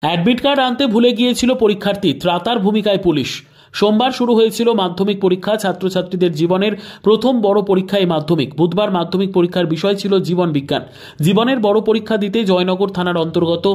Admit card আনতে ভুলে গিয়েছিল পরীক্ষার্থী, ত্রাতার ভূমিকায় পুলিশ। সোমবার শুরু হয়েছিল মাধ্যমিক পরীক্ষা। ছাত্রছাত্রীদের জীবনের প্রথম বড় পরীক্ষা এই মাধ্যমিক। বুধবার মাধ্যমিক পরীক্ষার বিষয় ছিল জীবন বিজ্ঞান। জীবনের বড় পরীক্ষা দিতে জয়নগর থানার অন্তর্গত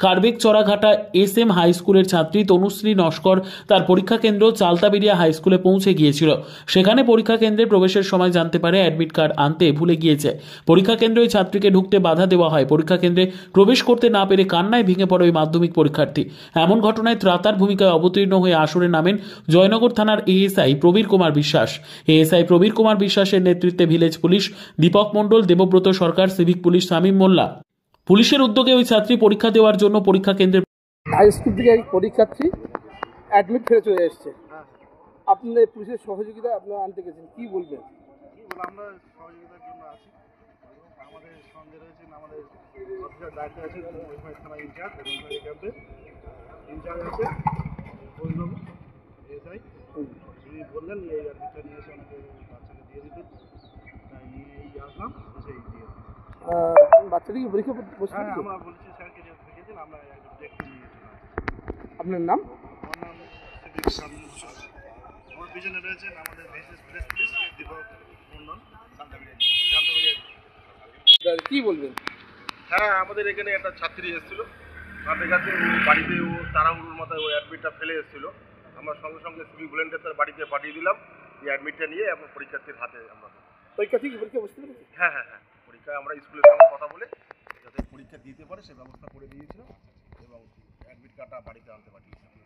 কার্বেক চড়াঘাটা SM হাই স্কুলের ছাত্রী তনুশ্রী নস্কর তার পরীক্ষা কেন্দ্র চালতাবেরিয়া হাই স্কুলে পৌঁছে গিয়েছিল। সেখানে পরীক্ষা কেন্দ্রে প্রবেশের সময় জানতে পারে অ্যাডমিট কার্ড আনতে ভুলে গিয়েছে। পরীক্ষা কেন্দ্রে ওই ছাত্রীকে ঢুকতে বাধা দেওয়া হয়। পরীক্ষা কেন্দ্রে প্রবেশ করতে না পেরে কান্নায় ভেঙে পড়ে ওই মাধ্যমিক পরীক্ষার্থী। এমন ঘটনায় ত্রাতার ভূমিকায় অবতীর্ণ হয়ে আসরে নামেন জয়নগর থানার ASI প্রবীর কুমার বিশ্বাস। ASI প্রবীর কুমার বিশ্বাসের নেতৃত্বে ভিলেজ পুলিশ দীপক মণ্ডল, দেবব্রত সরকার, সিভিক পুলিশ শামীম মোল্লা। পুলিশের উদ্যোগে ওই ছাত্রী পরীক্ষা দেওয়ার জন্য পরীক্ষা কেন্দ্রে হাই স্কুল থেকে এক পরীক্ষার্থী অ্যাডমিট ফেলে চলে এসছে। আপনার পুলিশের সহযোগিতা আপনারা আনতে গেছেন, কি বলবেন? আমরা সহযোগিতার জন্য আছি। আমাদের সঙ্গে রয়েছেন আমাদের অফিসার ডাক্তার আছে, থানা ইনচার্জ এবং ক্যাম্পে ইনচার্জ আছে বৈধবাবু ASI। তিনি বললেন এই অ্যাডমিটটা নিয়ে এসে আমাকে বাচ্চাকে দিয়ে দিতে, তাই নিয়েই আসলাম, সেই দিয়ে বাচ্চাটি কি পরীক্ষা বসে? হ্যাঁ, আমরা বলেছি স্যারকে যে দেখেছেন, আমরা দেখতে নিয়েছিলাম। আপনার নাম? আমার নাম সিভিক শামীম ঘোষ। আমার পিছনে রয়েছেন আমাদের ভিলেজ পুলিশ দীপক মণ্ডল, কি বলবেন? হ্যাঁ, আমাদের এখানে একটা ছাত্রী এসেছিল, আমাদের কাছে বাড়িতে ও তাড়াহুড়োর মাথায় ওই অ্যাডমিটটা ফেলে এসেছিল। আমরা সঙ্গে সঙ্গে সিভিক ভলেন্টিয়ার তার বাড়িতে পাঠিয়ে দিলাম। এই অ্যাডমিটটা নিয়ে এখন পরীক্ষার্থীর হাতে আমরা। পরীক্ষা বসতে পেরেছি? হ্যাঁ হ্যাঁ হ্যাঁ, পরীক্ষা আমরা স্কুলের সঙ্গে কথা বলে যাতে পরীক্ষা দিতে পারে সে ব্যবস্থা করে দিয়েছিলাম এবং অ্যাডমিট কার্ডটা বাড়িতে আনতে পাঠিয়েছিলাম।